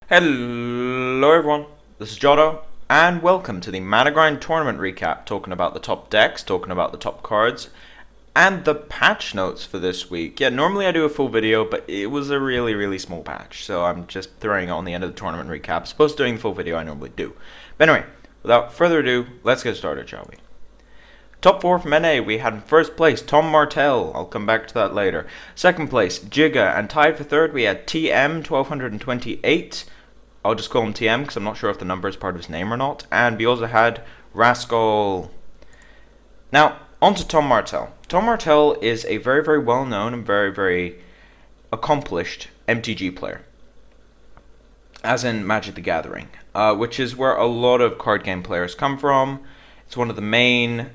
Hello everyone, this is Jotto, and welcome to the Managrind tournament recap, talking about the top decks, talking about the top cards, and the patch notes for this week. Yeah, normally I do a full video, but it was a really small patch, so I'm just throwing it on the end of the tournament recap, as opposed to doing the full video I normally do. But anyway, without further ado, let's get started, shall we? Top 4 from NA, we had in first place Tom Martell, I'll come back to that later. Second place, Giga, and tied for third we had TM 1228. I'll just call him TM because I'm not sure if the number is part of his name or not. And we also had Rascal. Now, on to Tom Martell. Tom Martell is a very well known and very accomplished MTG player. As in Magic the Gathering, which is where a lot of card game players come from. It's one of the main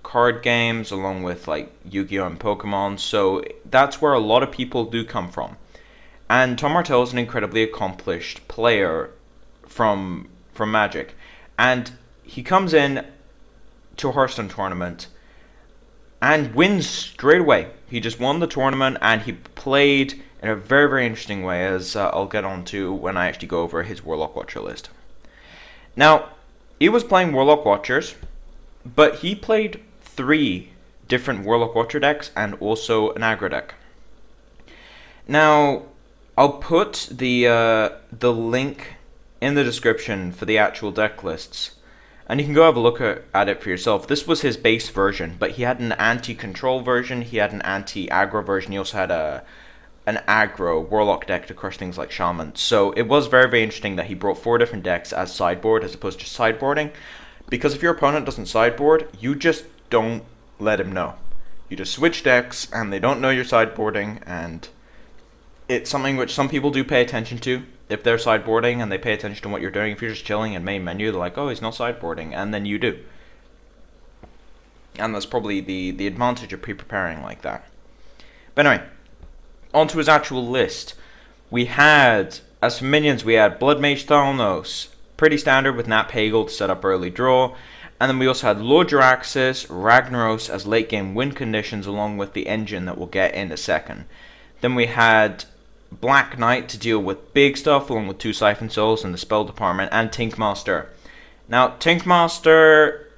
card games along with like Yu-Gi-Oh! And Pokemon, so that's where a lot of people do come from. And Tom Martell is an incredibly accomplished player from Magic. And he comes in to a Hearthstone tournament and wins straight away. He just won the tournament and he played in a very interesting way, as I'll get on to when I actually go over his Warlock Watcher list. Now, he was playing Warlock Watchers, but he played 3 different Warlock Watcher decks and also an aggro deck. Now, I'll put the link in the description for the actual deck lists, and you can go have a look at it for yourself. This was his base version, but he had an anti-control version, he had an anti-aggro version, he also had an aggro Warlock deck to crush things like Shaman. So it was very interesting that he brought 4 different decks as sideboard as opposed to sideboarding, because if your opponent doesn't sideboard, you just don't let him know. You just switch decks, and they don't know you're sideboarding, and it's something which some people do pay attention to. If they're sideboarding and they pay attention to what you're doing, if you're just chilling in main menu, they're like, oh, he's not sideboarding, and then you do. And that's probably the advantage of pre-preparing like that. But anyway, on to his actual list. We had, as for minions, we had Blood Mage Thalnos, pretty standard with Nat Pagel to set up early draw. And then we also had Lord Jaraxxus, Ragnaros as late game win conditions, along with the engine that we'll get in a second. Then we had Black Knight to deal with big stuff, along with 2 Siphon Souls in the spell department, and Tinkmaster. Now, Tinkmaster,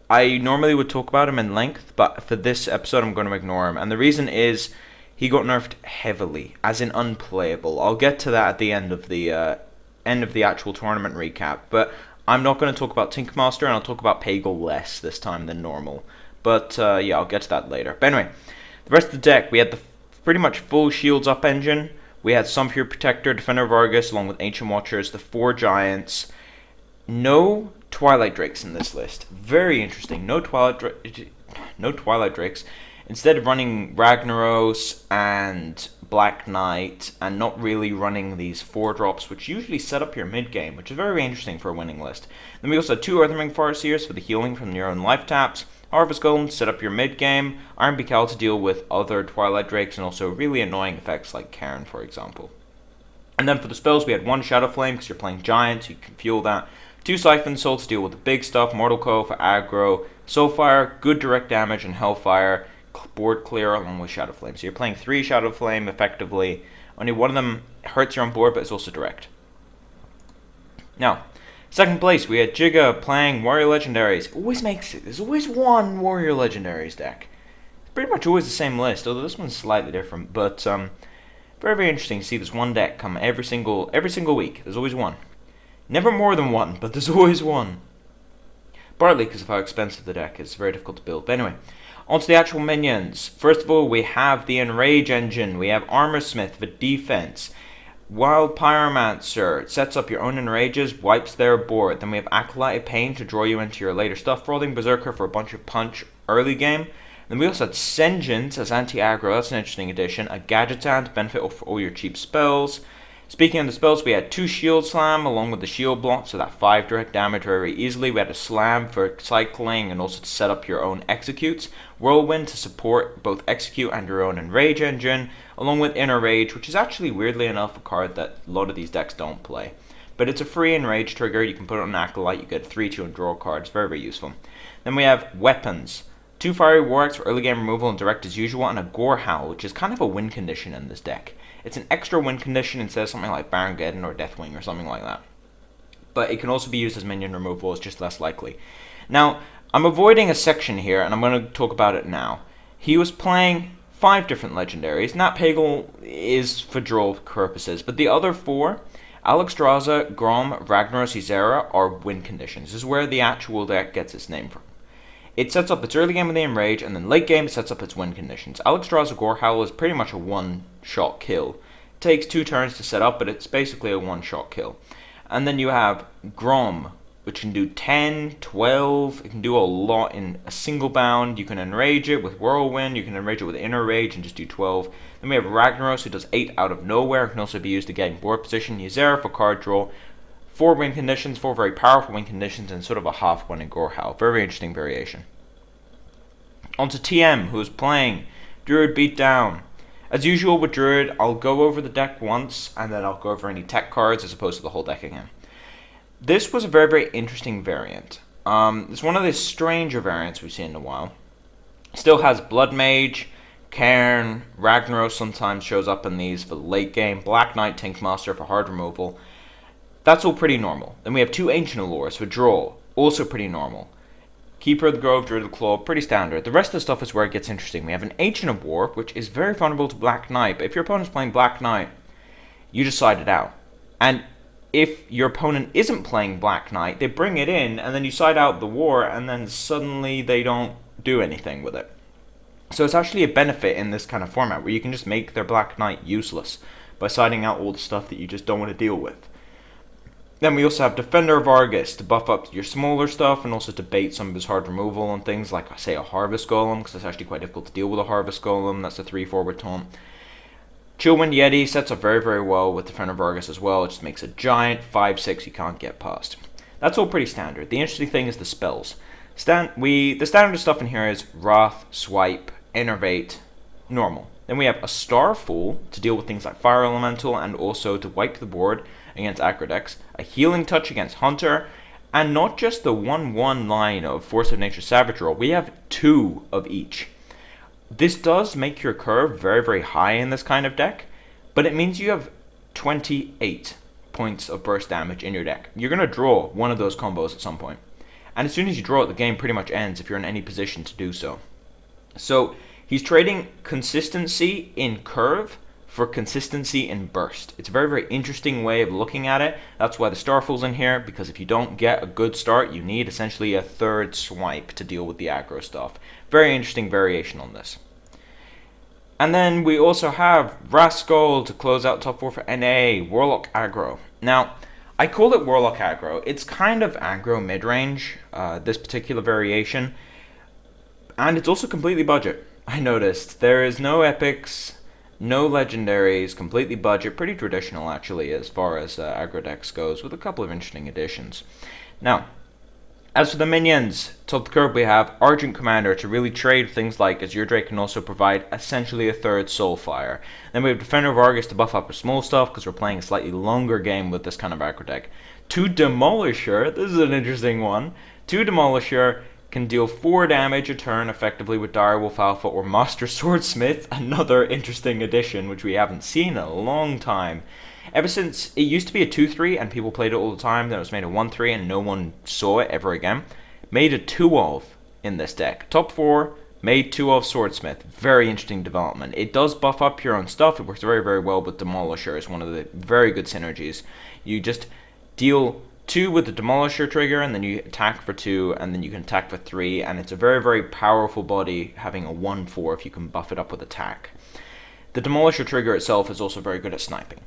I normally would talk about him in length, but for this episode I'm going to ignore him. And the reason is he got nerfed heavily, as in unplayable. I'll get to that at the end of the actual tournament recap, but I'm not going to talk about Tinkmaster, and I'll talk about Pagel less this time than normal. But yeah, I'll get to that later. But anyway, the rest of the deck, we had the pretty much full shields up engine. We had Sumpure Protector, Defender of Argus, along with Ancient Watchers, the 4 Giants. No Twilight Drakes in this list. Very interesting. No Twilight Drakes. Instead of running Ragnaros and Black Knight, and not really running these 4 drops, which usually set up your mid game, which is very interesting for a winning list. Then we also had 2 Earthring Farseers for the healing from your own life taps. Harvest Golem to set up your mid-game, Iron Beak to deal with other Twilight Drakes, and also really annoying effects like Cairn, for example. And then for the spells, we had 1 Shadow Flame, because you're playing Giants, you can fuel that. 2 Siphon Soul to deal with the big stuff, Mortal Coil for aggro, Soulfire, good direct damage, and Hellfire, board clear along with Shadow Flame. So you're playing 3 Shadow Flame effectively. Only one of them hurts you on board, but it's also direct. Now, second place, we had Giga playing Warrior Legendaries. There's always one Warrior Legendaries deck. It's pretty much always the same list, although this one's slightly different. But very interesting to see this one deck come every single week. There's always one. Never more than one, but there's always one. Partly because of how expensive the deck is. It's very difficult to build. But anyway, on to the actual minions. First of all, we have the Enrage engine. We have Armorsmith for defense. Wild Pyromancer sets up your own Enrages, wipes their board. Then we have Acolyte of Pain to draw you into your later stuff. Frothing Berserker for a bunch of punch early game. Then we also had Sen'jins as anti-aggro. That's an interesting addition. A Gadgetzan to benefit for all your cheap spells. Speaking of the spells, we had 2 Shield Slam along with the Shield Block, so that 5 direct damage very easily. We had a Slam for cycling and also to set up your own Executes. Whirlwind to support both Execute and your own Enrage engine, along with Inner Rage, which is actually weirdly enough a card that a lot of these decks don't play. But it's a free Enrage trigger, you can put it on Acolyte, you get a 3-2 and draw card, it's very useful. Then we have Weapons. 2 Fiery War Axe for early game removal and direct as usual, and a Gore Howl, which is kind of a win condition in this deck. It's an extra win condition instead of something like Barongeddon or Deathwing or something like that. But it can also be used as minion removal, it's just less likely. Now, I'm avoiding a section here, and I'm going to talk about it now. He was playing 5 different legendaries. Nat Pagle is for draw purposes, but the other 4, Alexstrasza, Grom, Ragnaros, Ysera, are win conditions. This is where the actual deck gets its name from. It sets up its early game with the Enrage, and then late game it sets up its win conditions. Alexstrasza Gorehowl is pretty much a one-shot kill. It takes 2 turns to set up, but it's basically a one-shot kill. And then you have Grom, which can do 10, 12, it can do a lot in a single bound. You can enrage it with Whirlwind, you can enrage it with Inner Rage and just do 12. Then we have Ragnaros, who does 8 out of nowhere, can also be used to get in board position. Ysera for card draw. 4 win conditions, 4 very powerful win conditions, and sort of a half one in Gorehowl. Very interesting variation. On to TM, who is playing Druid Beatdown. As usual with Druid, I'll go over the deck once, and then I'll go over any tech cards as opposed to the whole deck again. This was a very, very interesting variant. It's one of the stranger variants we've seen in a while. Still has Blood Mage, Cairn, Ragnaros sometimes shows up in these for the late game, Black Knight, Tankmaster for hard removal. That's all pretty normal. Then we have 2 Ancient Allures for draw, also pretty normal. Keeper of the Grove, Druid of the Claw, pretty standard. The rest of the stuff is where it gets interesting. We have an Ancient of War, which is very vulnerable to Black Knight, but if your opponent's playing Black Knight, you just side it out. And if your opponent isn't playing Black Knight, they bring it in, and then you side out the war, and then suddenly they don't do anything with it. So it's actually a benefit in this kind of format, where you can just make their Black Knight useless by siding out all the stuff that you just don't want to deal with. Then we also have Defender of Argus to buff up your smaller stuff and also to bait some of his hard removal on things like, say, a Harvest Golem, because it's actually quite difficult to deal with a Harvest Golem. That's a 3/4 with taunt. Chillwind Yeti sets up very, very well with Defender of Argus as well. It just makes a giant 5/6 you can't get past. That's all pretty standard. The interesting thing is the spells. The standard stuff in here is Wrath, Swipe, Innervate, normal. Then we have a Starfall to deal with things like Fire Elemental and also to wipe the board against aggro decks, a Healing Touch against Hunter, and not just the 1/1 line of Force of Nature Savage Roll, we have 2 of each. This does make your curve very, very high in this kind of deck, but it means you have 28 points of burst damage in your deck. You're going to draw one of those combos at some point. And as soon as you draw it, the game pretty much ends if you're in any position to do so. So he's trading consistency in curve for consistency in burst. It's a very, very interesting way of looking at it. That's why the Starfall's in here, because if you don't get a good start, you need essentially a 3rd swipe to deal with the aggro stuff. Very interesting variation on this. And then we also have Rascal to close out top 4 for NA, Warlock aggro. Now, I call it Warlock aggro. It's kind of aggro mid-range, this particular variation. And it's also completely budget. I noticed there is no epics, no legendaries, completely budget, pretty traditional actually as far as aggro decks goes, with a couple of interesting additions. Now, as for the minions, top of the curve we have Argent Commander to really trade things like Azure Drake can also provide essentially a 3rd Soulfire. Then we have Defender of Argus to buff up our small stuff because we're playing a slightly longer game with this kind of aggro deck. 2 Demolisher, this is an interesting one. 2 Demolisher can deal 4 damage a turn effectively with Direwolf Alpha or Master Swordsmith, another interesting addition which we haven't seen in a long time. Ever since it used to be a 2/3 and people played it all the time, then it was made a 1/3 and no one saw it ever again. Made a 2-of in this deck. Top 4, made 2-of Swordsmith. Very interesting development. It does buff up your own stuff. It works very, very well with Demolisher. It's one of the very good synergies. You just deal 2 with the Demolisher trigger, and then you attack for 2, and then you can attack for 3, and it's a very, very powerful body, having a 1/4 if you can buff it up with attack. The Demolisher trigger itself is also very good at sniping.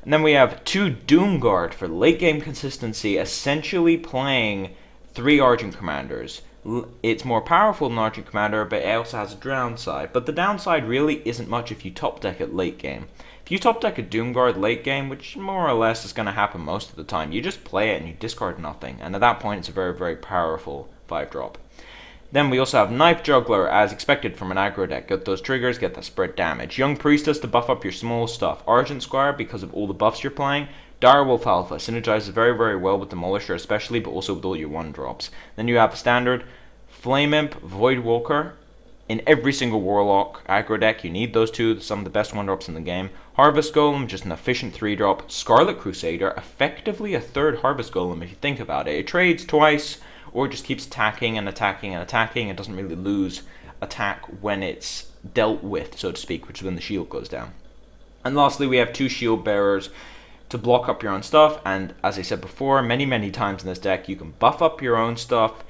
And then we have 2 Doomguard for late game consistency, essentially playing 3 Argent Commanders. It's more powerful than Argent Commander, but it also has a downside. But the downside really isn't much if you top deck it late game. If you top deck a Doomguard late game, which more or less is going to happen most of the time, you just play it and you discard nothing. And at that point, it's a very, very powerful 5-drop. Then we also have Knife Juggler, as expected from an aggro deck. Get those triggers, get that spread damage. Young Priestess to buff up your small stuff. Argent Squire because of all the buffs you're playing. Direwolf Alpha synergizes very, very well with Demolisher especially, but also with all your 1-drops. Then you have Standard Flame Imp, Void Walker. In every single Warlock aggro deck, you need those two, some of the best 1-drops in the game. Harvest Golem, just an efficient 3-drop. Scarlet Crusader, effectively a third Harvest Golem if you think about it. It trades twice, or just keeps attacking and attacking and attacking. It doesn't really lose attack when it's dealt with, so to speak, which is when the shield goes down. And lastly, we have 2 Shield Bearers to block up your own stuff, and as I said before, many times in this deck, you can buff up your own stuff,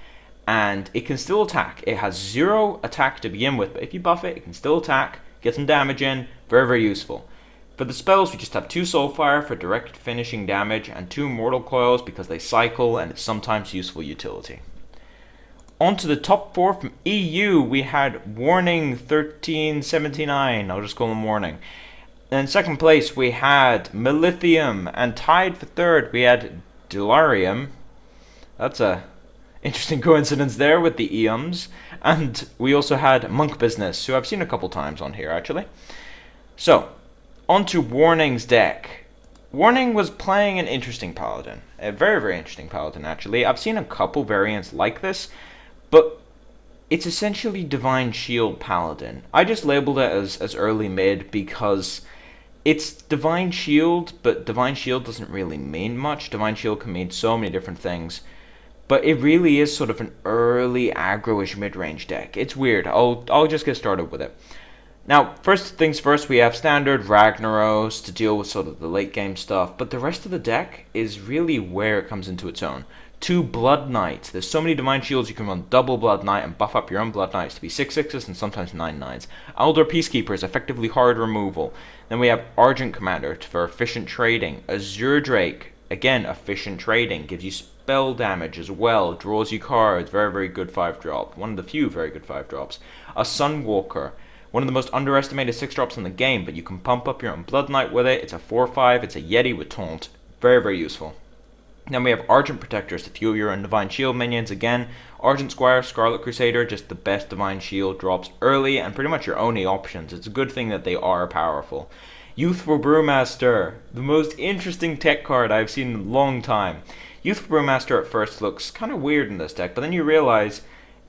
and it can still attack. It has 0 attack to begin with, but if you buff it, it can still attack, get some damage in, very useful. For the spells, we just have 2 Soulfire for direct finishing damage, and 2 Mortal Coils because they cycle, and it's sometimes useful utility. On to the top 4 from EU, we had Warning 1379, I'll just call them Warning. In second place, we had Melithium, and tied for third, we had Delirium. That's a interesting coincidence there with the Eums. And we also had Monk Business, who I've seen a couple times on here, actually. So, on to Warning's deck. Warning was playing an interesting Paladin. A very interesting Paladin, actually. I've seen a couple variants like this, but it's essentially Divine Shield Paladin. I just labeled it as early mid because it's Divine Shield, but Divine Shield doesn't really mean much. Divine Shield can mean so many different things. But it really is sort of an early aggro-ish mid-range deck. It's weird. I'll just get started with it. Now, first things first, we have standard Ragnaros to deal with sort of the late game stuff, but the rest of the deck is really where it comes into its own. 2 Blood Knights. There's so many Divine Shields you can run double Blood Knight and buff up your own Blood Knights to be 6/6s and sometimes 9/9s. Aldor Peacekeepers, effectively hard removal. Then we have Argent Commander for efficient trading. Azure Drake, again, efficient trading, gives you spell damage as well, draws you cards, very good 5-drop, one of the few very good 5-drops. A Sunwalker, one of the most underestimated 6-drops in the game, but you can pump up your own Blood Knight with it. It's a 4/5, it's a Yeti with Taunt, very useful. Then we have Argent Protectors to fuel your own Divine Shield minions. Again, Argent Squire, Scarlet Crusader, just the best Divine Shield drops early and pretty much your only options. It's a good thing that they are powerful. Youthful Brewmaster, the most interesting tech card I've seen in a long time. Youthful Brewmaster at first looks kind of weird in this deck, but then you realize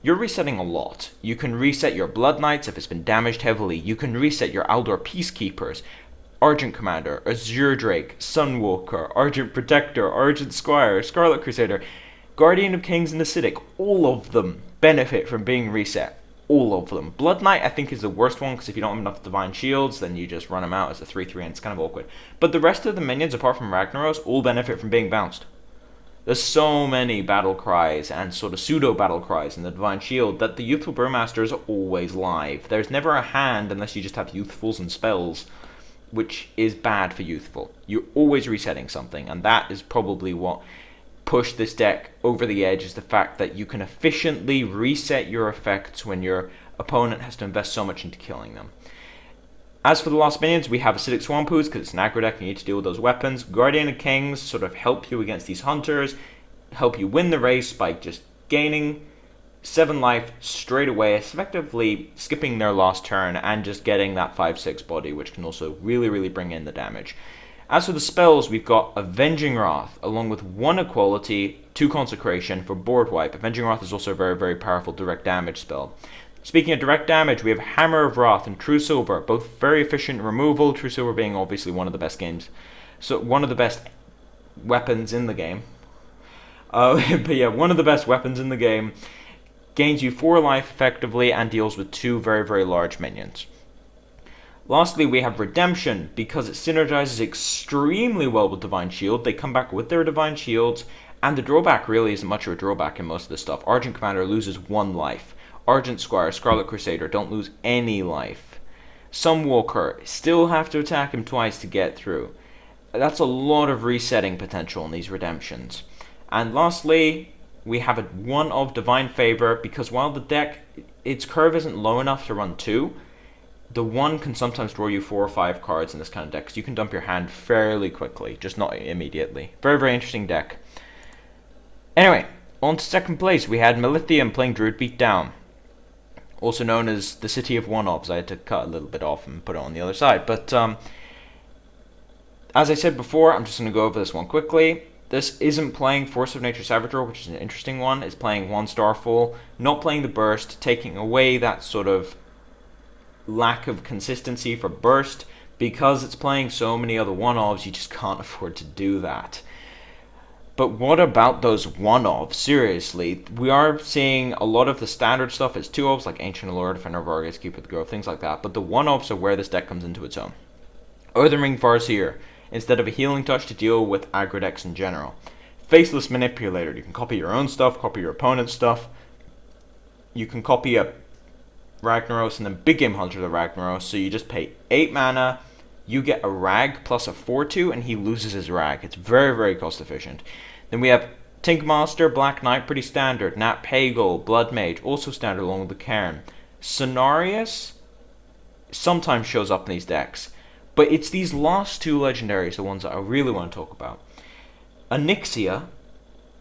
you're resetting a lot. You can reset your Blood Knights if it's been damaged heavily. You can reset your Aldor Peacekeepers, Argent Commander, Azure Drake, Sunwalker, Argent Protector, Argent Squire, Scarlet Crusader, Guardian of Kings and Acidic. All of them benefit from being reset. All of them. Blood Knight I think is the worst one, because if you don't have enough Divine Shields, then you just run them out as a 3/3 and it's kind of awkward. But the rest of the minions, apart from Ragnaros, all benefit from being bounced. There's so many battle cries and sort of pseudo battle cries in the Divine Shield that the Youthful Brewmasters are always live. There's never a hand unless you just have Youthfuls and spells, which is bad for Youthful. You're always resetting something, and that is probably what pushed this deck over the edge, is the fact that you can efficiently reset your effects when your opponent has to invest so much into killing them. As for the last minions, we have Acidic Swampoos, because it's an aggro deck and you need to deal with those weapons. Guardian of Kings sort of help you against these hunters, help you win the race by just gaining 7 life straight away, effectively skipping their last turn and just getting that 5/6 body, which can also really bring in the damage. As for the spells, we've got Avenging Wrath, along with 1 Equality, 2 Consecration for board wipe. Avenging Wrath is also a very powerful direct damage spell. Speaking of direct damage, we have Hammer of Wrath and True Silver, both very efficient removal, True Silver being obviously one of the best one of the best weapons in the game. But yeah, one of the best weapons in the game. Gains you 4 life effectively and deals with 2 very large minions. Lastly, we have Redemption, because it synergizes extremely well with Divine Shield. They come back with their Divine Shields, and the drawback really isn't much of a drawback in most of this stuff. Argent Commander loses 1 life. Argent Squire, Scarlet Crusader don't lose any life. Sunwalker still have to attack him twice to get through. That's a lot of resetting potential in these redemptions. And lastly, we have 1 of Divine Favor, because while the deck, its curve isn't low enough to run 2, the 1 can sometimes draw you 4 or 5 cards in this kind of deck, because you can dump your hand fairly quickly, just not immediately. Very interesting deck. Anyway, on to second place, we had Melithium playing Druid Beatdown, also known as the City of One-Ofs. I had to cut a little bit off and put it on the other side, but as I said before, I'm just going to go over this one quickly. This isn't playing Force of Nature Savager, which is an interesting one. It's playing 1 Starfall, not playing the Burst, taking away that sort of lack of consistency for Burst. Because it's playing so many other one-offs, you just can't afford to do that. But what about those one-offs? Seriously, we are seeing a lot of the standard stuff as 2-offs, like Ancient Allure, Defender of Argus, Keeper of the Grove, things like that. But the one-offs are where this deck comes into its own. Earthen Ring Farseer, instead of a healing touch to deal with aggro decks in general. Faceless Manipulator, you can copy your own stuff, copy your opponent's stuff. You can copy a Ragnaros and then Big Game Hunter the Ragnaros, so you just pay 8 mana, you get a Rag plus a 4/2, and he loses his Rag. It's very, very cost efficient. Then we have Tinkmaster, Black Knight, pretty standard. Nat Pagal, Blood Mage, also standard along with the Cairn. Cenarius sometimes shows up in these decks, but it's these last 2 legendaries, the ones that I really want to talk about. Onyxia,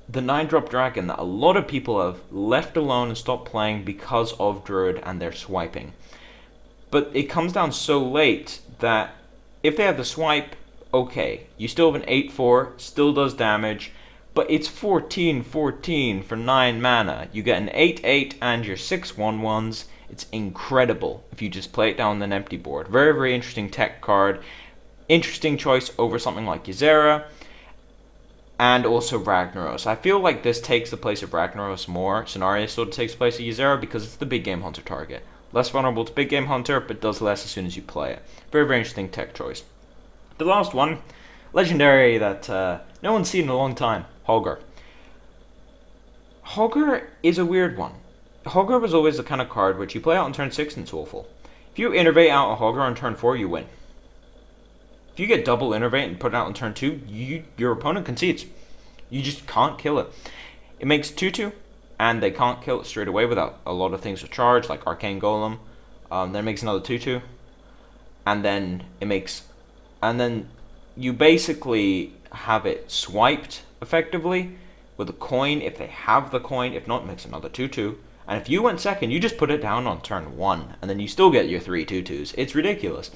the 9-drop dragon that a lot of people have left alone and stopped playing because of Druid and their swiping. But it comes down so late that if they have the swipe, okay, you still have an 8/4, still does damage, but it's 14/14 for 9 mana. You get an 8/8 and your 6/1/1s. It's incredible if you just play it down on an empty board. Very, very interesting tech card. Interesting choice over something like Ysera. And also Ragnaros. I feel like this takes the place of Ragnaros more. Cenarius sort of takes the place of Ysera because it's the Big Game Hunter target. Less vulnerable to Big Game Hunter, but does less as soon as you play it. Very, very interesting tech choice. The last one, legendary that no one's seen in a long time, Hogger. Hogger is a weird one. Hogger was always the kind of card which you play out on turn 6 and it's awful. If you innervate out a Hogger on turn 4, you win. If you get double innervate and put it out on turn 2, your opponent concedes. You just can't kill it. It makes 2/2, and they can't kill it straight away without a lot of things to charge, like Arcane Golem. Then it makes another 2/2, and then you basically have it swiped effectively with a coin if they have the coin. If not, it makes another 2/2. And if you went second, you just put it down on turn 1, and then you still get your 3 2/2s. It's ridiculous.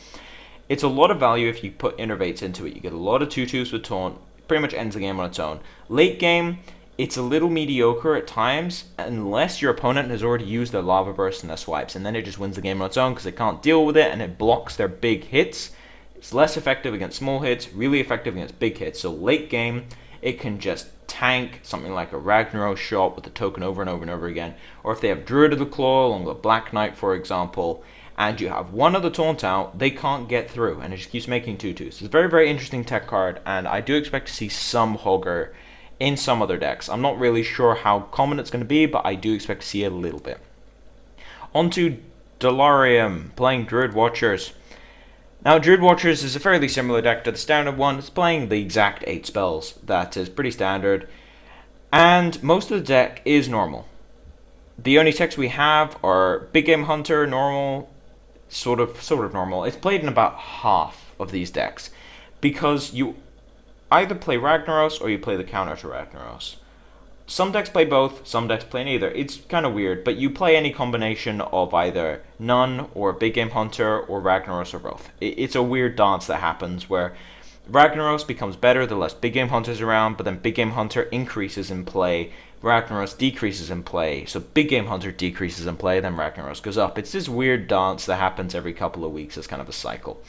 It's a lot of value if you put innervates into it. You get a lot of 2/2s with taunt. Pretty much ends the game on its own. Late game, it's a little mediocre at times, unless your opponent has already used their Lava Burst and their swipes, and then it just wins the game on its own because they can't deal with it, and it blocks their big hits. It's less effective against small hits, really effective against big hits. So late game, it can just tank something like a Ragnaros shot with the token over and over and over again. Or if they have Druid of the Claw along with Black Knight, for example, and you have one of the taunt out, they can't get through, and it just keeps making 2/2s. It's a very, very interesting tech card, and I do expect to see some Hogger in some other decks. I'm not really sure how common it's going to be, but I do expect to see it a little bit. On to Delarium, playing Druid Watchers. Now, Druid Watchers is a fairly similar deck to the standard one. It's playing the exact 8 spells. That is pretty standard, and most of the deck is normal. The only techs we have are Big Game Hunter, normal, sort of normal. It's played in about half of these decks because you either play Ragnaros or you play the counter to Ragnaros. Some decks play both, some decks play neither. It's kind of weird, but you play any combination of either none or Big Game Hunter or Ragnaros or both. It's a weird dance that happens where Ragnaros becomes better the less Big Game Hunter's around, but then Big Game Hunter increases in play, Ragnaros decreases in play, so Big Game Hunter decreases in play, then Ragnaros goes up. It's this weird dance that happens every couple of weeks as kind of a cycle.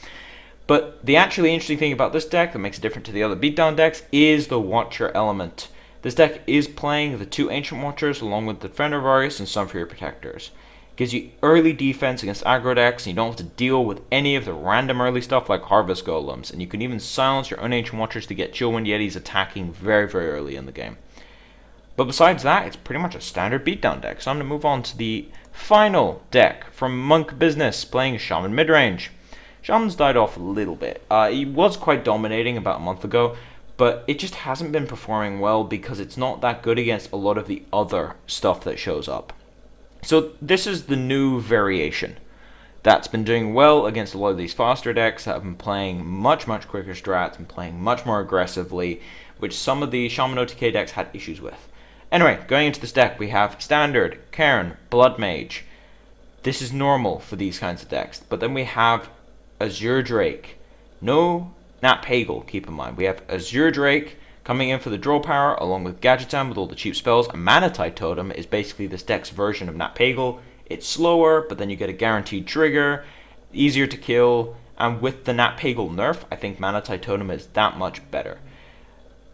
But the actually interesting thing about this deck that makes it different to the other beatdown decks is the Watcher element. This deck is playing the 2 Ancient Watchers along with the Defender of Argus and some Fury Protectors. It gives you early defense against aggro decks, and you don't have to deal with any of the random early stuff like Harvest Golems, and you can even silence your own Ancient Watchers to get Chillwind Yetis attacking very, very early in the game. But besides that, it's pretty much a standard beatdown deck. So I'm going to move on to the final deck from Monk Business, playing Shaman Midrange. Shaman's died off a little bit. He was quite dominating about a month ago, but it just hasn't been performing well because it's not that good against a lot of the other stuff that shows up. So this is the new variation that's been doing well against a lot of these faster decks that have been playing much, much quicker strats and playing much more aggressively, which some of the Shaman OTK decks had issues with. Anyway, going into this deck, we have Standard, Cairn, Blood Mage. This is normal for these kinds of decks. But then we have Azure Drake. No Nat Pagal, keep in mind. We have Azure Drake, Coming in for the draw power, along with Gadgetzan with all the cheap spells, a Manatide Totem is basically this deck's version of Nat Pagle. It's slower, but then you get a guaranteed trigger, easier to kill, and with the Nat Pagle nerf, I think Manatide Totem is that much better.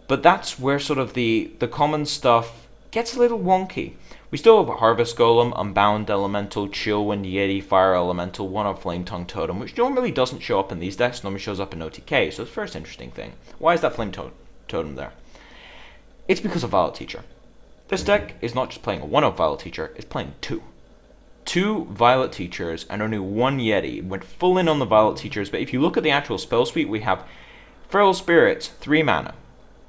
But that's where sort of the common stuff gets a little wonky. We still have a Harvest Golem, Unbound Elemental, Chillwind Yeti, Fire Elemental, 1-up Flame Tongue Totem, which normally doesn't show up in these decks, normally shows up in OTK, so it's the first interesting thing. Why is that Flame Totem there? It's because of Violet Teacher. This deck is not just playing a 1-up Violet Teacher, it's playing 2. 2 Violet Teachers and only 1 Yeti. Went full in on the Violet Teachers, but if you look at the actual spell suite, we have Feral Spirits, 3 mana.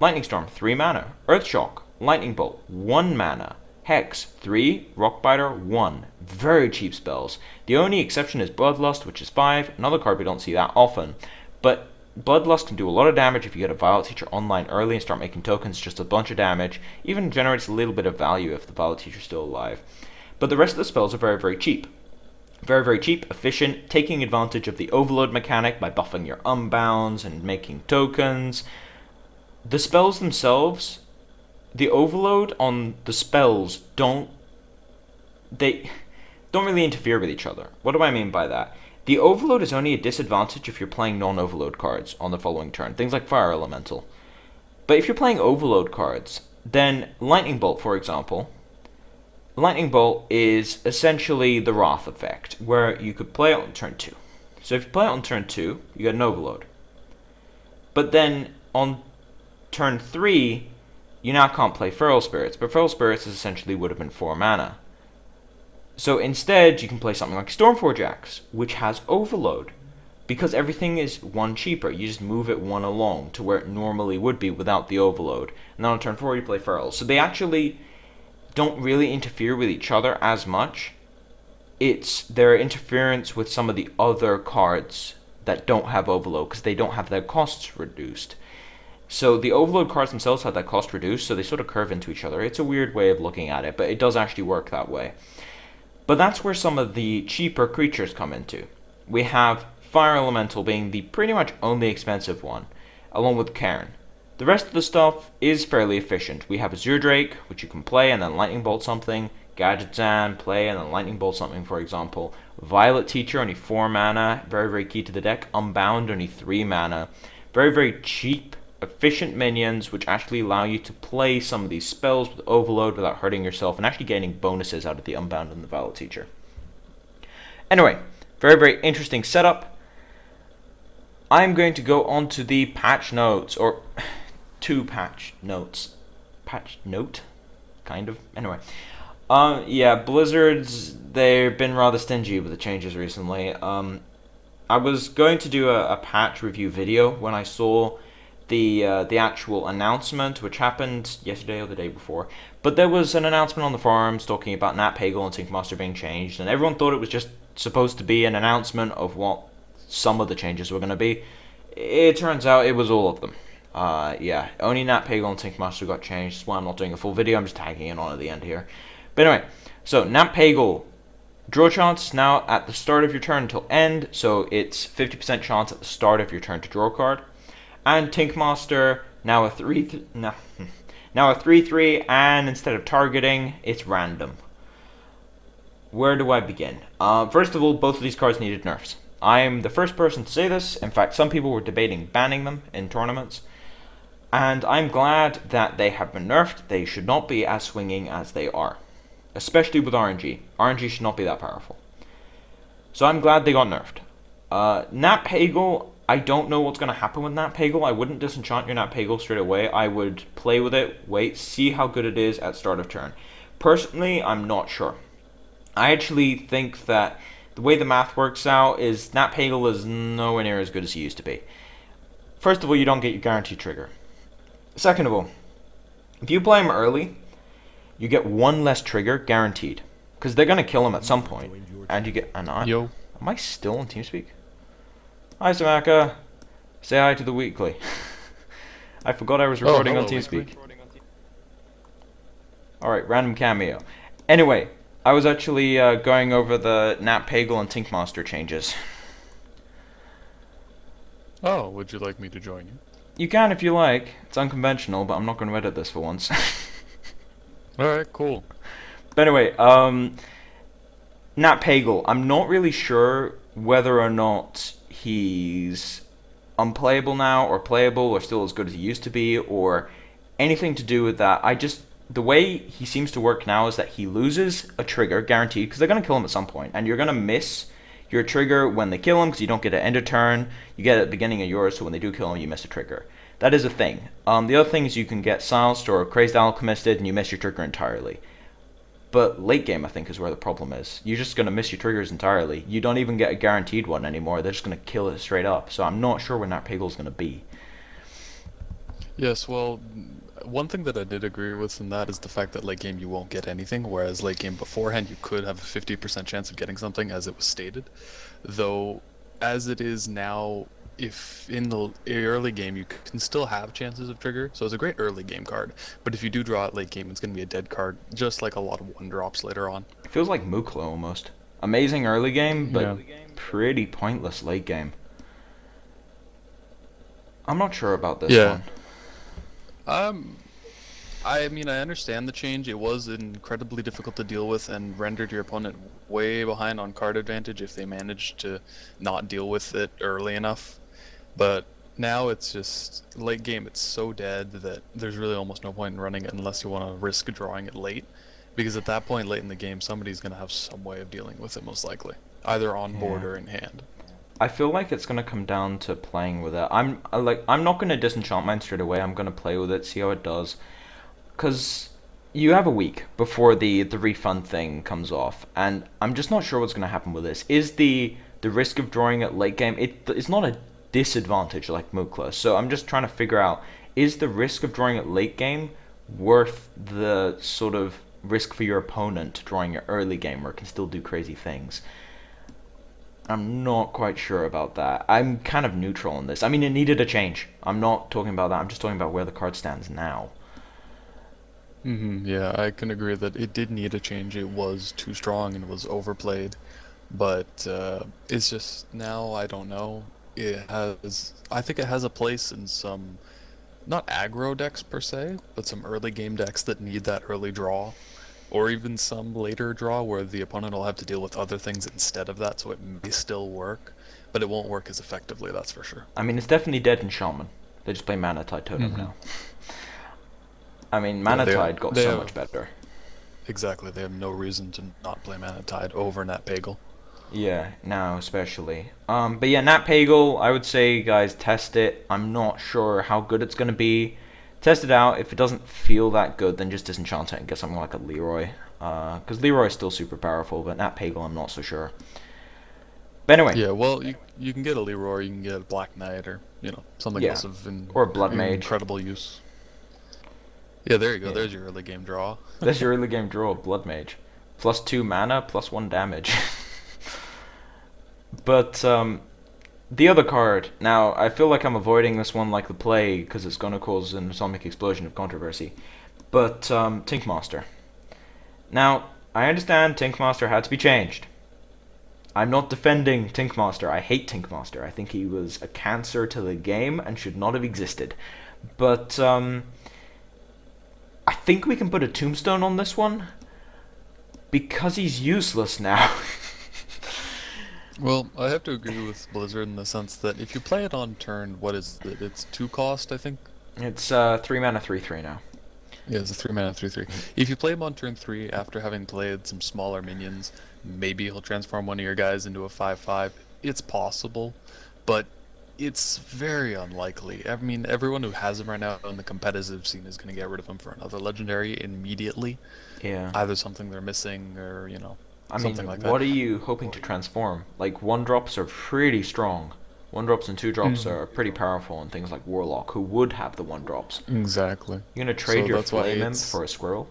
Lightning Storm, 3 mana. Earth Shock, Lightning Bolt, 1 mana. Hex, 3. Rockbiter, 1. Very cheap spells. The only exception is Bloodlust, which is 5. Another card we don't see that often. But Bloodlust can do a lot of damage if you get a Violet Teacher online early and start making tokens, just a bunch of damage. Even generates a little bit of value if the Violet Teacher is still alive. But the rest of the spells are very, very cheap. Very, very cheap, efficient, taking advantage of the overload mechanic by buffing your unbounds and making tokens. The spells themselves, the overload on the spells don't really interfere with each other. What do I mean by that? The overload is only a disadvantage if you're playing non-overload cards on the following turn, things like Fire Elemental. But if you're playing overload cards, then Lightning Bolt, for example, Lightning Bolt is essentially the Wrath effect, where you could play it on turn 2. So if you play it on turn 2, you get an overload. But then on turn 3, you now can't play Feral Spirits, but Feral Spirits essentially would have been 4 mana. So instead, you can play something like Stormforge Axe, which has overload, because everything is 1 cheaper. You just move it 1 along to where it normally would be without the overload. And then on turn 4, you play Feral. So they actually don't really interfere with each other as much. It's their interference with some of the other cards that don't have overload, because they don't have their costs reduced. So the overload cards themselves have that cost reduced, so they sort of curve into each other. It's a weird way of looking at it, but it does actually work that way. But that's where some of the cheaper creatures come into. We have Fire Elemental being the pretty much only expensive one, along with Cairn. The rest of the stuff is fairly efficient. We have Azure Drake, which you can play and then Lightning Bolt something. Gadgetzan, play and then Lightning Bolt something, for example. Violet Teacher, only 4 mana, very, very key to the deck. Unbound, only 3 mana. Very, very cheap, efficient minions, which actually allow you to play some of these spells with overload without hurting yourself and actually gaining bonuses out of the Unbound and the Violet Teacher. Anyway, very, very interesting setup. I'm going to go on to the patch notes, or 2 patch notes. Patch note? Kind of. Anyway. Yeah, Blizzard's, they've been rather stingy with the changes recently. I was going to do a patch review video when I saw the actual announcement, which happened yesterday or the day before. But there was an announcement on the forums talking about Nat Pagle and Syncmaster being changed, and everyone thought it was just supposed to be an announcement of what some of the changes were going to be. It turns out it was all of them. Yeah, only Nat Pagle and Syncmaster got changed. That's why I'm not doing a full video. I'm just tagging in on at the end here. But anyway, so Nat Pagle, draw chance now at the start of your turn until end. So it's 50% chance at the start of your turn to draw a card. And Syncmaster, now a 3/3, and instead of targeting, it's random. Where do I begin? First of all, both of these cards needed nerfs. I am the first person to say this. In fact, some people were debating banning them in tournaments. And I'm glad that they have been nerfed. They should not be as swinging as they are. Especially with RNG. RNG should not be that powerful. So I'm glad they got nerfed. Nat Pagle, I don't know what's going to happen with Nat Pagle. I wouldn't disenchant your Nat Pagle straight away. I would play with it, wait, see how good it is at start of turn. Personally, I'm not sure. I actually think that the way the math works out is Nat Pagle is nowhere near as good as he used to be. First of all, you don't get your guaranteed trigger. Second of all, if you play him early, you get 1 less trigger guaranteed. Because they're going to kill him at some point. And you get... Yo. Am I still on Teamspeak? Hi, Samaka. Say hi to the weekly. I forgot I was recording on Teamspeak. Alright, random cameo. Anyway, I was actually going over the Nat Pagle and Syncmaster changes. Oh, would you like me to join you? You can if you like. It's unconventional, but I'm not going to edit this for once. Alright, cool. But anyway, Nat Pagel. I'm not really sure whether or not he's unplayable now or playable or still as good as he used to be or anything to do with that. The way he seems to work now is that he loses a trigger guaranteed because they're going to kill him at some point and you're going to miss your trigger when they kill him because you don't get an end of turn. You get it at the beginning of yours, so when they do kill him, you miss a trigger. That is a thing. The other thing is you can get silenced or crazed alchemisted and you miss your trigger entirely. But late game, I think, is where the problem is. You're just going to miss your triggers entirely. You don't even get a guaranteed one anymore. They're just going to kill it straight up. So I'm not sure when that Pagel's going to be. Yes, well, one thing that I did agree with in that is the fact that late game you won't get anything, whereas late game beforehand you could have a 50% chance of getting something, as it was stated. Though, as it is now, if in the early game you can still have chances of trigger, so it's a great early game card. But if you do draw it late game, it's going to be a dead card, just like a lot of one drops later on. It feels like Mukla almost. Amazing early game, but Yeah. pretty pointless late game. I'm not sure about this Yeah. one. Um, I mean, I understand the change. It was incredibly difficult to deal with and rendered your opponent way behind on card advantage if they managed to not deal with it early enough. But now it's just late game, it's so dead that there's really almost no point in running it unless you want to risk drawing it late. Because at that point, late in the game, somebody's going to have some way of dealing with it, most likely. Either on board Yeah. or in hand. I feel like it's gonna come down to playing with it. I'm not gonna disenchant mine straight away. I'm gonna play with it, see how it does. Cause you have a week before the refund thing comes off, and I'm just not sure what's gonna happen with this. Is the risk of drawing it late game? It's not a disadvantage like Mukla. So I'm just trying to figure out, is the risk of drawing it late game worth the sort of risk for your opponent drawing it early game where it can still do crazy things? I'm not quite sure about that. I'm kind of neutral on this. I mean, it needed a change. I'm not talking about that. I'm just talking about where the card stands now. Yeah, I can agree that it did need a change. It was too strong and was overplayed. But it's just now, I don't know. I think it has a place in some, not aggro decks per se, but some early game decks that need that early draw. Or even some later draw where the opponent will have to deal with other things instead of that, so it may still work, but it won't work as effectively, that's for sure. I mean, it's definitely dead in Shaman. They just play Mana Tide Totem hmm now. I mean, Yeah, Mana Tide got they so have, much better. exactly, they have no reason to not play Mana Tide over Nat Pagel. Yeah, now especially. But yeah, Nat Pagel, I would say, guys, test it. I'm not sure how good it's gonna be. Test it out. If it doesn't feel that good, then just disenchant it and get something like a Leroy. Because Leroy is still super powerful, but Nat Pagel, I'm not so sure. But anyway, Yeah, well, you can get a Leroy, you can get a Black Knight, or something yeah, else of or a Blood Mage. incredible use. Yeah, there you go. Yeah, There's your early game draw. that's your early game draw, Blood Mage, +2 mana, +1 damage. But the other card. Now, I feel like I'm avoiding this one like the plague because it's going to cause an atomic explosion of controversy. But Tinkmaster. Now, I understand Tinkmaster had to be changed. I'm not defending Tinkmaster. I hate Tinkmaster. I think he was a cancer to the game and should not have existed. But I think we can put a tombstone on this one because he's useless now. Well, I have to agree with Blizzard in the sense that if you play it on turn, what is it? It's 2 cost, I think. It's 3 mana 3/3 now. Yeah, it's a 3 mana 3/3. If you play him on turn 3 after having played some smaller minions, maybe he'll transform one of your guys into a 5/5. It's possible, but it's very unlikely. I mean, everyone who has him right now in the competitive scene is going to get rid of him for another legendary immediately. Yeah. Either something they're missing or, I mean, something like that. what are you hoping to transform? Like, 1 drops are pretty strong. 1 drops and 2 drops Mhm. are pretty powerful in things like Warlock, who would have the 1 drops. Exactly. You're gonna trade So your that's why Flame Imp it's for a squirrel?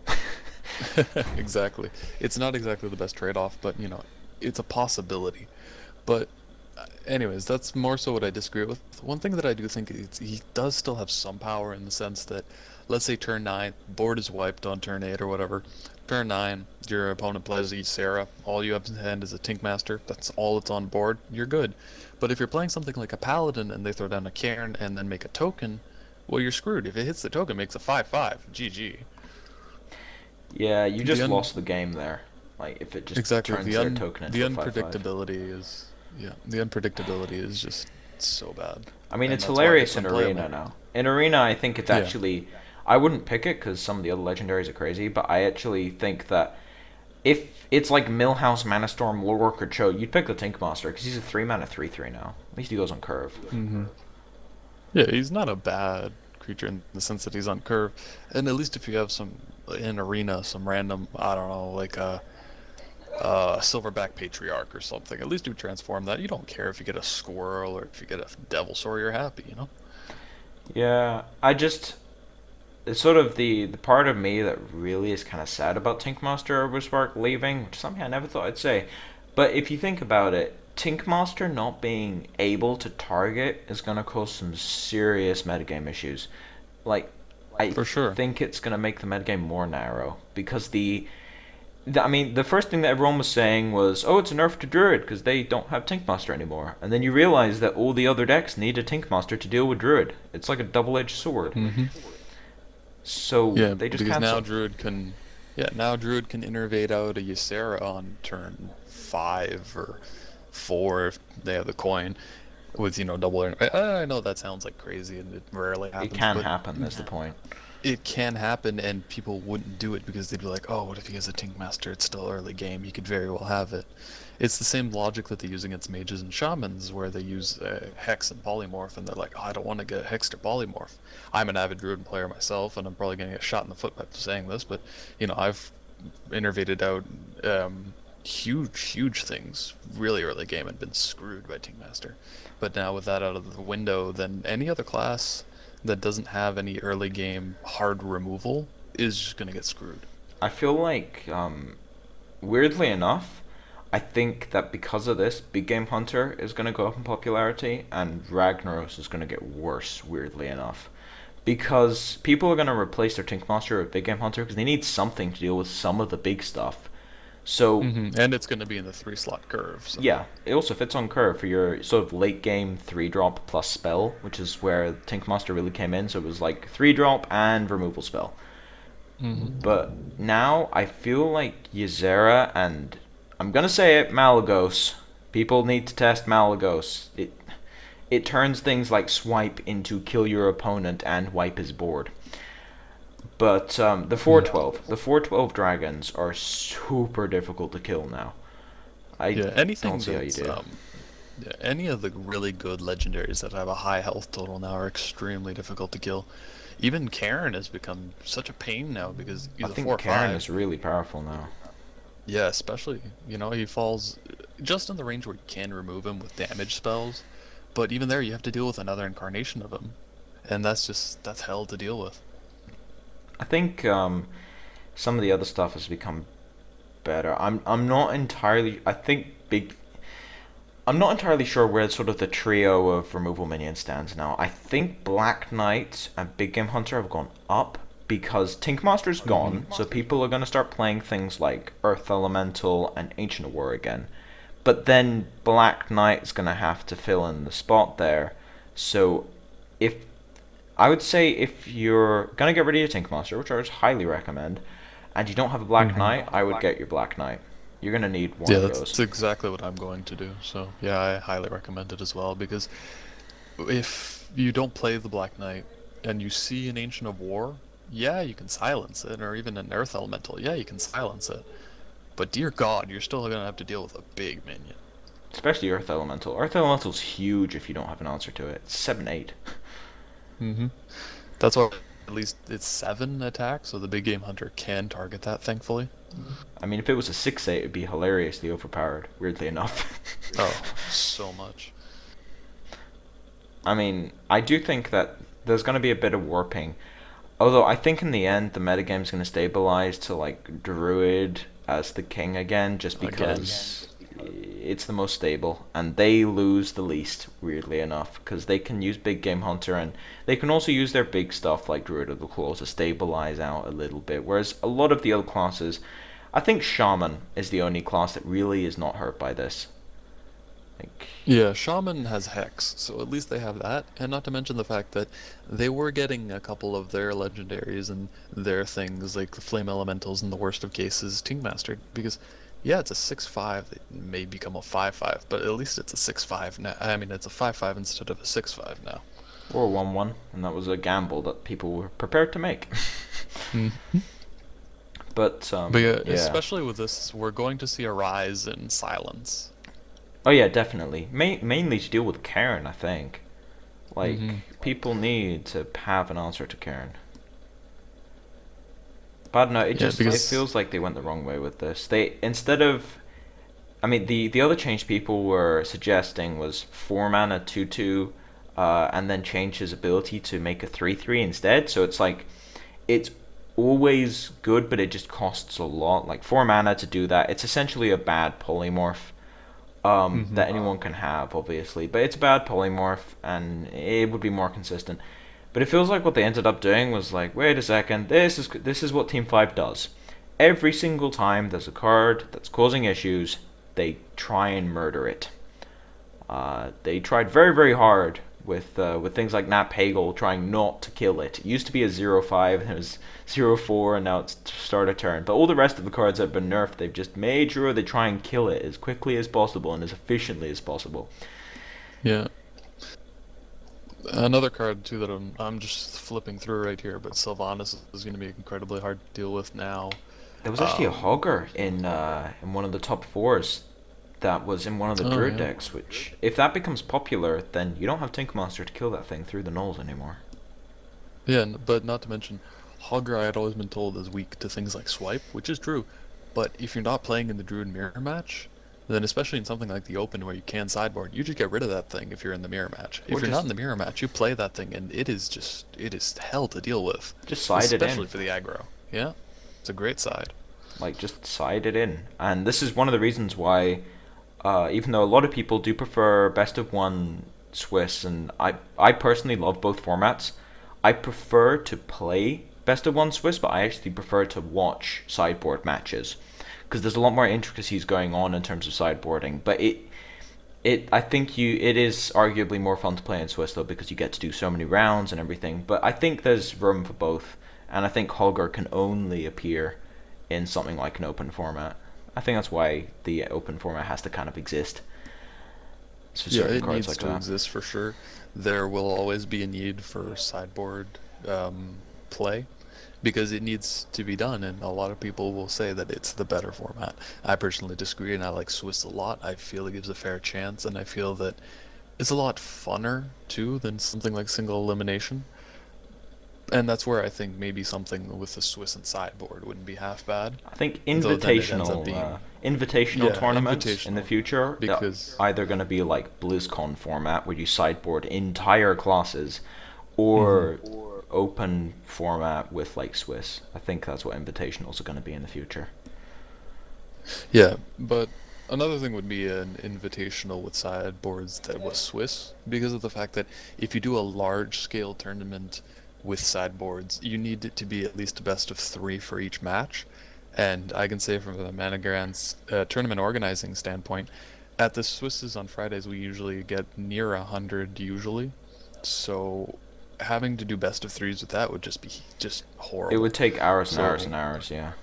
exactly. It's not exactly the best trade-off, but it's a possibility. But anyways, that's more so what I disagree with. One thing that I do think is he does still have some power in the sense that, let's say turn 9, board is wiped on turn 8 or whatever. Turn 9, your opponent plays Ysera. All you have in hand is a Tinkmaster. That's all that's on board. You're good. But if you're playing something like a Paladin and they throw down a Cairn and then make a token, well, you're screwed. If it hits the token, makes a 5/5. GG. Yeah, you The just un lost the game there. Like if it just exactly turns their token the into a 5/5. unpredictability is yeah, the unpredictability is just so bad, I mean, and it's that's why hilarious it's in unplayable. Arena now. In Arena, I think it's Yeah, actually. I wouldn't pick it because some of the other legendaries are crazy, but I actually think that if it's like Millhouse, Mana Storm, Lurk, or Cho, you'd pick the Tinkmaster because he's a 3 mana 3/3 now. At least he goes on curve. hmm yeah, he's not a bad creature in the sense that he's on curve, and at least if you have some in Arena, some random, I don't know, like a Silverback Patriarch or something, at least you transform that. You don't care if you get a Squirrel or if you get a Devil Sword, you're happy, you know? Yeah, I just. It's sort of the part of me that really is kind of sad about Tinkmaster Overspark leaving, which is something I never thought I'd say. But if you think about it, Tinkmaster not being able to target is going to cause some serious metagame issues. Like, I For sure. think it's going to make the metagame more narrow because I mean, the first thing that everyone was saying was, "Oh, it's a nerf to Druid because they don't have Tinkmaster anymore." And then you realize that all the other decks need a Tinkmaster to deal with Druid. It's like a double-edged sword. hmm So Yeah, they just because now cancel. Druid can, yeah, now Druid can innervate out a Ysera on turn 5 or 4 if they have the coin with double. I know that sounds like crazy and it rarely It happens, can but happen. That's the point. it can happen, and people wouldn't do it because they'd be like, "Oh, what if he has a Tink Master? It's still early game. He could very well have it." It's the same logic that they use against mages and shamans, where they use Hex and Polymorph, and they're like, oh, "I don't want to get Hexed or Polymorph." I'm an avid Druid player myself, and I'm probably going to get shot in the foot by saying this, but I've innervated out huge things really early game and been screwed by Tink Master. But now with that out of the window, then any other class that doesn't have any early game hard removal is just gonna get screwed. I feel like, weirdly enough, I think that because of this, Big Game Hunter is going to go up in popularity, and Ragnaros is going to get worse, weirdly enough. Because people are going to replace their Tinkmaster with Big Game Hunter because they need something to deal with some of the big stuff. So And it's gonna be in the 3 slot curve. So. yeah, it also fits on curve for your sort of late game 3-drop plus spell, which is where Tinkmaster really came in. So it was like 3-drop and removal spell. But now I feel like Ysera and I'm gonna say it, Malagos. People need to test Malagos. It turns things like swipe into kill your opponent and wipe his board. But the 412 dragons are super difficult to kill now. I Yeah, anything don't see how you that's do. yeah, any of the really good legendaries that have a high health total now are extremely difficult to kill. Even Karen has become such a pain now because I he's a think 4/5. Karen is really powerful now. Yeah, especially, he falls just in the range where you can remove him with damage spells, but even there you have to deal with another incarnation of him, and that's hell to deal with. I think some of the other stuff has become better. I'm not entirely. I think big. I'm not entirely sure where sort of the trio of removal minions stands now. I think Black Knight and Big Game Hunter have gone up because Tinkmaster's gone, so people are going to start playing things like Earth Elemental and Ancient of War again. But then Black Knight's going to have to fill in the spot there. So if I would say if you're going to get rid of your Tinkmaster, which I would highly recommend, and you don't have a Black Knight, I would get your Black Knight. You're going to need one Yeah, of that's those. exactly what I'm going to do. So yeah, I highly recommend it as well because if you don't play the Black Knight and you see an Ancient of War, yeah, you can silence it, or even an Earth Elemental, yeah, you can silence it. But dear God, you're still gonna have to deal with a big minion. Especially Earth Elemental. Earth Elemental's huge if you don't have an answer to it. It's 7/8. Mm-hmm. That's why at least it's 7 attacks, so the big game hunter can target that, thankfully. I mean, if it was a 6/8, it'd be hilariously overpowered, weirdly enough. Oh, so much. I mean, I do think that there's going to be a bit of warping. Although I think in the end, the metagame's going to stabilize to like Druid as the king again, just Again. because it's the most stable, and they lose the least, weirdly enough, because they can use Big Game Hunter, and they can also use their big stuff like Druid of the Claw to stabilize out a little bit, whereas a lot of the other classes, I think Shaman is the only class that really is not hurt by this. Like, Yeah, Shaman has Hex, so at least they have that, and not to mention the fact that they were getting a couple of their legendaries and their things, like the Flame Elementals in the worst of cases, Team Mastered, because, yeah, it's a 6-5, it may become a 5-5, but at least it's a 6-5 now. I mean, it's a 5-5 instead of a 6-5 now. or 1-1, and that was a gamble that people were prepared to make. Hmm. But But yeah, yeah. especially with this, we're going to see a rise in silence. Oh yeah, definitely. Mainly to deal with Karen, I think. Hmm. Like, people need to have an answer to Karen. But I don't know, Yeah, it because feels like they went the wrong way with this. They, instead of, I mean, the other change people were suggesting was 4 mana 2/2, and then change his ability to make a 3/3 instead. So it's like, it's always good, but it just costs a lot. Like 4 mana to do that. It's essentially a bad polymorph, hmm that anyone can have, obviously. But it's a bad polymorph, and it would be more consistent. But it feels like what they ended up doing was like, wait a second, this is what Team 5 does. Every single time there's a card that's causing issues, they try and murder it. They tried very, very hard with things like Nat Pagel trying not to kill it. It used to be a 0/5, and it was 0/4, and now it's start a turn. But all the rest of the cards that have been nerfed, they've just made sure they try and kill it as quickly as possible and as efficiently as possible. yeah. Another card too that I'm just flipping through right here, but Sylvanas is going to be incredibly hard to deal with now. There was actually a Um, Hogger in one of the top fours that was in one of the oh Druid yeah, decks, which, if that becomes popular, then you don't have Tinkmaster to kill that thing through the nulls anymore. yeah, but not to mention, Hogger I had always been told is weak to things like Swipe, which is true. But if you're not playing in the Druid Mirror match, then especially in something like the Open where you can sideboard, you just get rid of that thing if you're in the Mirror match. Or If you're not just in the Mirror match, you play that thing and it is hell to deal with, just side it in. especially for the aggro. Yeah, it's a great side. Like, just side it in. And this is one of the reasons why, even though a lot of people do prefer best of one Swiss, and I personally love both formats, I prefer to play best of one Swiss, but I actually prefer to watch sideboard matches because there's a lot more intricacies going on in terms of sideboarding. But I think it is arguably more fun to play in Swiss though because you get to do so many rounds and everything. But I think there's room for both, and I think Holger can only appear in something like an open format. I think that's why the open format has to kind of exist. It's for Yeah, certain it cards needs like to that. exist for sure. There will always be a need for sideboard play because it needs to be done, and a lot of people will say that it's the better format. I personally disagree, and I like Swiss a lot. I feel it gives a fair chance, and I feel that it's a lot funner too than something like single elimination. And that's where I think maybe something with the Swiss and sideboard wouldn't be half bad, I think though then it ends up being invitational yeah, tournaments in the invitational future are because either going to be like BlizzCon format where you sideboard entire classes, mhm. or open format with like Swiss. I think that's what invitationals are going to be in the future. Yeah, but another thing would be an invitational with sideboards that was Swiss, because of the fact that if you do a large scale tournament with sideboards, you need it to be at least a best of 3 for each match. And I can say from the Managrand's tournament organizing standpoint, at the Swisses on Fridays we usually get near 100 usually. So having to do best of 3s with that would just be just It would horrible. take hours and hours So and hours, yeah.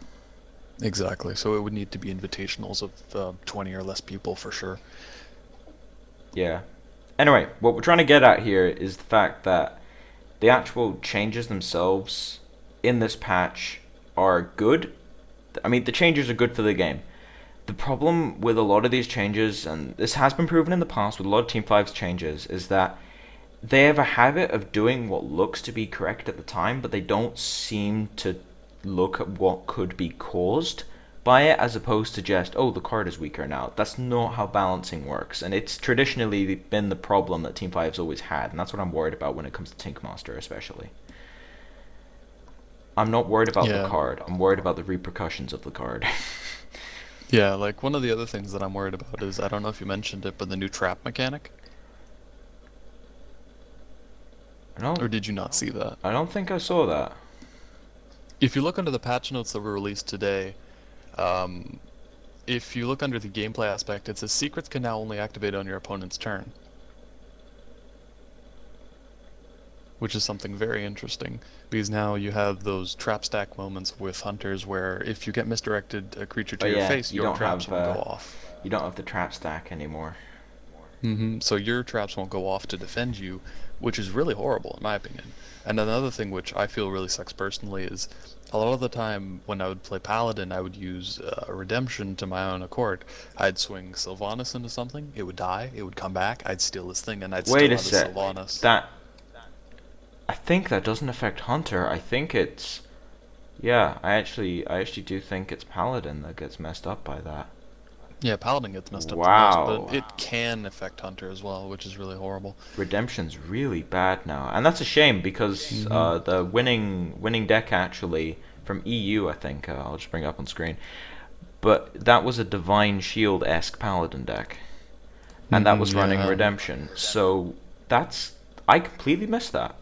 exactly. So it would need to be invitationals of 20 or less people for sure. Yeah. Anyway, what we're trying to get at here is the fact that the actual changes themselves in this patch are good. I mean, the changes are good for the game. The problem with a lot of these changes, and this has been proven in the past with a lot of Team 5's changes, is that they have a habit of doing what looks to be correct at the time, but they don't seem to look at what could be caused by it, as opposed to just, oh, the card is weaker now. That's not how balancing works, and it's traditionally been the problem that Team 5's always had, and that's what I'm worried about when it comes to Tinkmaster, especially. I'm not worried about the Yeah. card, I'm worried about the repercussions of the card. Yeah, like one of the other things that I'm worried about is I don't know if you mentioned it, but the new trap mechanic. I don't, Or did you not see that? I don't think I saw that. If you look under the patch notes that were released today, um, if you look under the gameplay aspect, it says secrets can now only activate on your opponent's turn, which is something very interesting, because now you have those trap stack moments with hunters where if you get misdirected a creature Oh to your yeah, face, your traps won't go off. you don't have the trap stack anymore. So your traps won't go off to defend you, which is really horrible in my opinion. And another thing which I feel really sucks personally is a lot of the time when I would play Paladin, I would use Redemption to my own accord. I'd swing Sylvanas into something, it would die, it would come back, I'd steal this thing, and I'd Wait still a have a sec. Sylvanas. That I think that doesn't affect Hunter. I think it's yeah. I actually do think it's Paladin that gets messed up by that. Yeah, Paladin gets messed up the most, Wow. but it can affect Hunter as well, which is really horrible. Redemption's really bad now, and that's a shame because the winning deck actually from EU, I think I'll just bring it up on screen. But that was a Divine Shield-esque Paladin deck, and that was running Yeah. Redemption. So that's I completely missed that.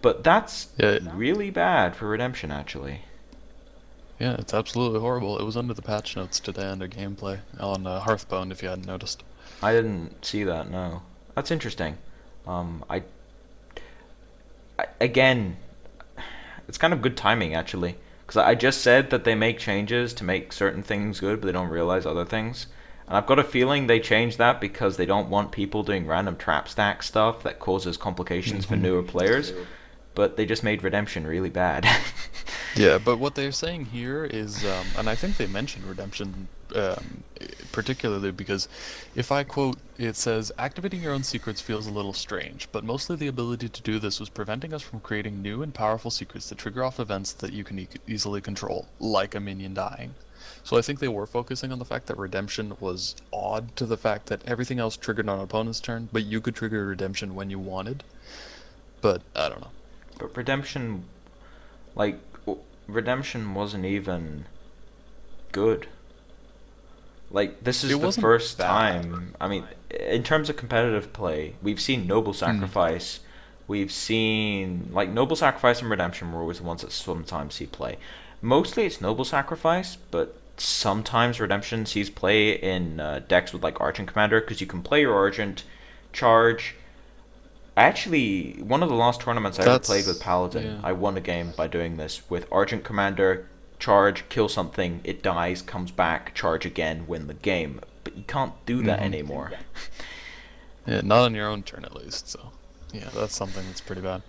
But that's Yeah, really bad for Redemption, actually. yeah, it's absolutely horrible. It was under the patch notes today under gameplay on Hearthbone, if you hadn't noticed. I didn't see that. No, that's interesting. I again, it's kind of good timing actually, because I just said that they make changes to make certain things good, but they don't realize other things. And I've got a feeling they changed that because they don't want people doing random trap stack stuff that causes complications for newer players. But they just made Redemption really bad. Yeah, but what they're saying here is, and I think they mentioned Redemption particularly because if I quote, it says, activating your own secrets feels a little strange, but mostly the ability to do this was preventing us from creating new and powerful secrets that trigger off events that you can easily control, like a minion dying. So I think they were focusing on the fact that Redemption was odd to the fact that everything else triggered on an opponent's turn, but you could trigger Redemption when you wanted. But I don't know. But Redemption, like, Redemption wasn't even good. Like, this is It the wasn't first bad. time. I mean, in terms of competitive play, we've seen Noble Sacrifice. We've seen, like, Noble Sacrifice and Redemption were always the ones that sometimes see play. Mostly it's Noble Sacrifice, but sometimes Redemption sees play in decks with, like, Argent Commander, because you can play your Argent, charge. Actually, one of the last tournaments I ever played with Paladin, Yeah. I won a game by doing this with Argent Commander, charge, kill something, it dies, comes back, charge again, win the game. But you can't do that anymore. Yeah, not on your own turn at least. So, yeah, that's something that's pretty bad.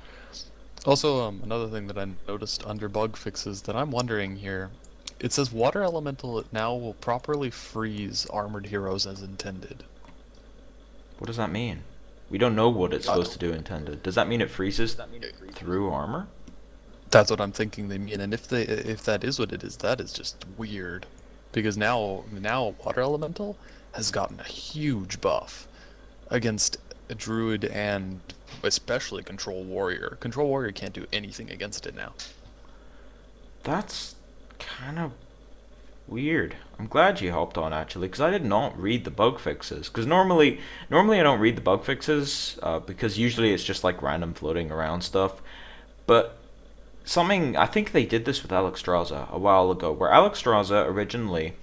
Also, another thing that I noticed under bug fixes that I'm wondering here, it says Water Elemental now will properly freeze armored heroes as intended. What does that mean? We don't know what it's supposed to do intended. Does that mean it freezes through armor? That's what I'm thinking they mean, and if that is what it is, that is just weird, because now Water Elemental has gotten a huge buff against a Druid and especially Control Warrior. Control Warrior can't do anything against it now. That's kind of weird. I'm glad you hopped on actually, because I did not read the bug fixes. Because normally I don't read the bug fixes because usually it's just like random floating around stuff. But something I think they did this with Alexstrasza a while ago, where Alexstrasza originally,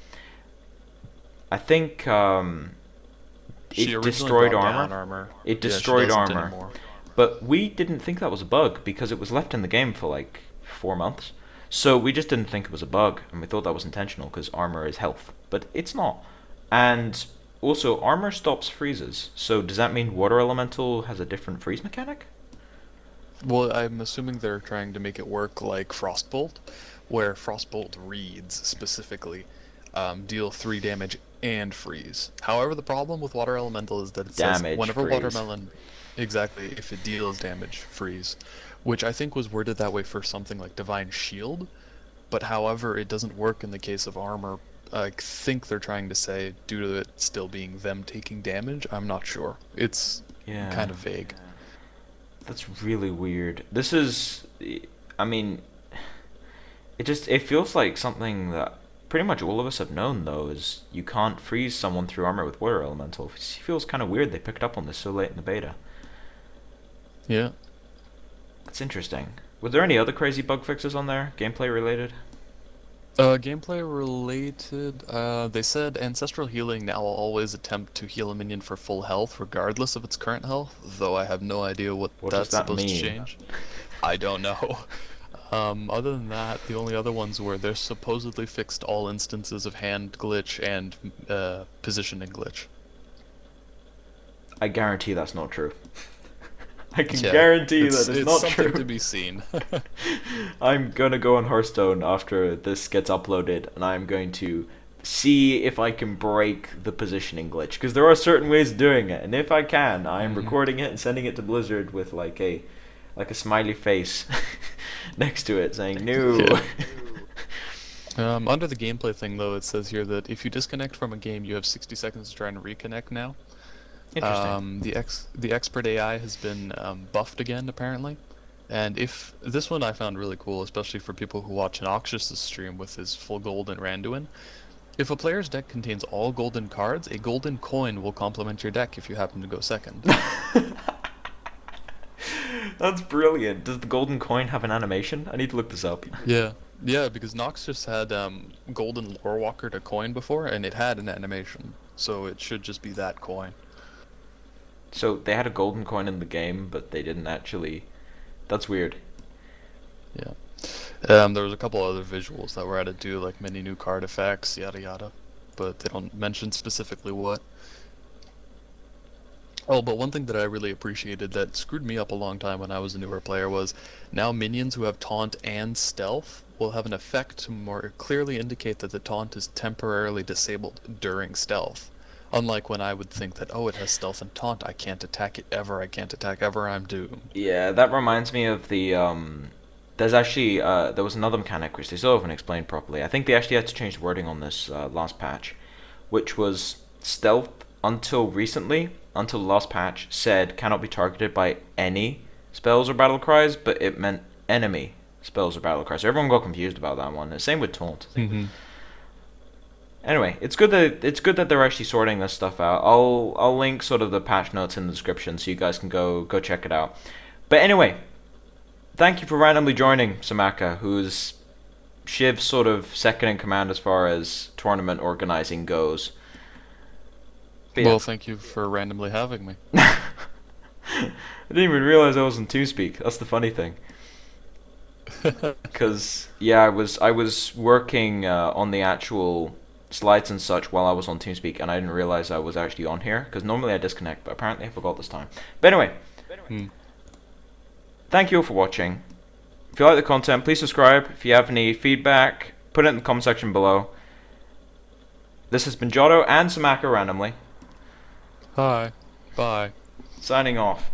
I think She it originally destroyed brought armor. down armor. It Yeah, she destroyed doesn't armor. anymore. But we didn't think that was a bug because it was left in the game for like 4 months. So we just didn't think it was a bug, and we thought that was intentional because armor is health. But it's not. And also, armor stops freezes. So does that mean Water Elemental has a different freeze mechanic? Well, I'm assuming they're trying to make it work like Frostbolt, where Frostbolt reads specifically deal 3 damage and freeze. However, the problem with Water Elemental is that it says Damage, whenever freeze. Watermelon, exactly, if it deals damage, freeze, which I think was worded that way for something like Divine Shield, but however, it doesn't work in the case of armor. I think they're trying to say due to it still being them taking damage. I'm not sure. It's Yeah. kind of vague. That's really weird. This is, I mean, it feels like something that pretty much all of us have known though, is you can't freeze someone through armor with Water Elemental. It feels kind of weird they picked up on this so late in the beta. Yeah. That's interesting. Were there any other crazy bug fixes on there, gameplay related? Gameplay related, they said Ancestral Healing now will always attempt to heal a minion for full health, regardless of its current health, though I have no idea what What does that's that supposed to mean? change. I don't know. Other than that, the only other ones were they're supposedly fixed all instances of hand glitch and positioning glitch. I guarantee that's not true. I can Yeah, guarantee that it's it's not something true. to be seen. I'm gonna go on Hearthstone after this gets uploaded, and I'm going to see if I can break the positioning glitch, because there are certain ways of doing it, and if I can, I'm Mhm. recording it and sending it to Blizzard with like a smiley face next to it saying no. Yeah. Under the gameplay thing, though, it says here that if you disconnect from a game, you have 60 seconds to try and reconnect now. Interesting. The expert AI has been buffed again, apparently. And if this one I found really cool, especially for people who watch Noxious's stream with his full gold and Randuin. If a player's deck contains all golden cards, a golden coin will complement your deck if you happen to go second. That's brilliant. Does the golden coin have an animation? I need to look this up. Yeah. Yeah, because Nox just had Golden Lorewalker to coin before, and it had an animation. So it should just be that coin. So they had a golden coin in the game, but they didn't actually. That's weird. Yeah. There was a couple other visuals that were added too, like many new card effects, yada yada. But they don't mention specifically what. Oh, but one thing that I really appreciated that screwed me up a long time when I was a newer player was now minions who have taunt and stealth will have an effect to more clearly indicate that the taunt is temporarily disabled during stealth. Unlike when I would think that, oh, it has stealth and taunt, I can't attack it ever, I can't attack ever, I'm doomed. Yeah, that reminds me of the There's actually there was another mechanic which they still haven't explained properly. I think they actually had to change the wording on this last patch, which was stealth until recently, until the last patch said cannot be targeted by any spells or battle cries, but it meant enemy spells or battle cries. So everyone got confused about that one. The same with taunt. Mm-hmm. Anyway, it's good that they're actually sorting this stuff out. I'll link sort of the patch notes in the description so you guys can go check it out. But anyway, thank you for randomly joining Samaka, who's Shiv's sort of second in command as far as tournament organizing goes. But yeah. Well, thank you for randomly having me. I didn't even realize I was on Teamspeak. That's the funny thing. Cause yeah, I was working on the actual slides and such while I was on TeamSpeak, and I didn't realize I was actually on here. Because normally I disconnect, but apparently I forgot this time. But anyway, Hmm. thank you all for watching. If you like the content, please subscribe. If you have any feedback, put it in the comment section below. This has been Jotto and Samaka randomly Hi. Bye. signing off.